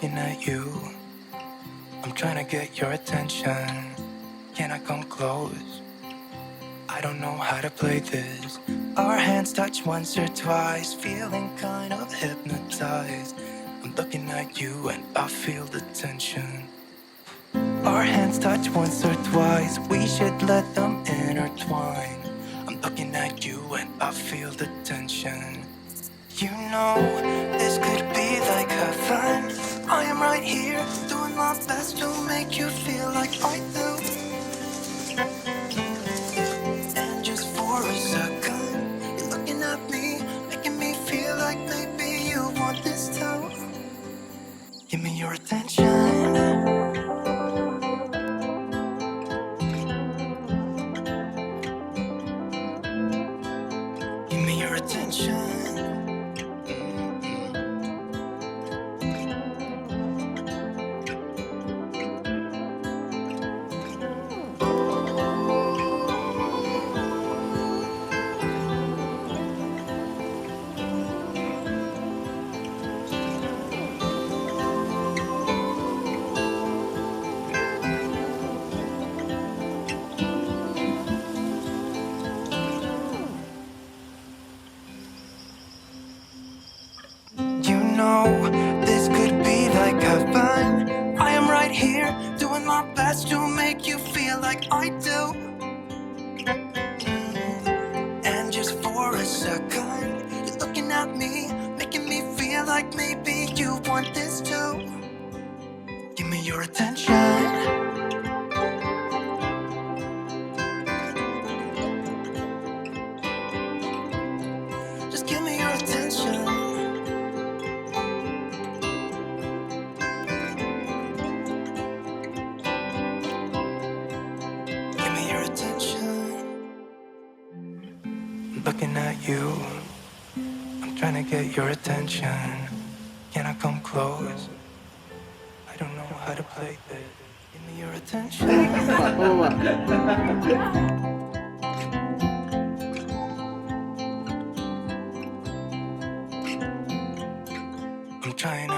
looking at you. I'm trying to get your attention. Can I come close? I don't know how to play this. Our hands touch once or twice, feeling kind of hypnotized. I'm looking at you and I feel the tension. Our hands touch once or twice, we should let them intertwine. I'm looking at you and I feel the tension. You know, this could be like heaven. I am right here, doing my best to make you feel like I do. And just for a second, you're looking at me, making me feel like maybe you want this too. Give me your attention. Give me your attention. You know, this could be like heaven. I am right here, doing my best to make you feel like I do. And just for a second, you're looking at me, making me feel like maybe you want this too. Give me your attention. Just give me your attention. Give me your attention. I'm looking at you. I'm trying to get your attention. Can I come close? I don't know how to play this. Give me your attention. I'm trying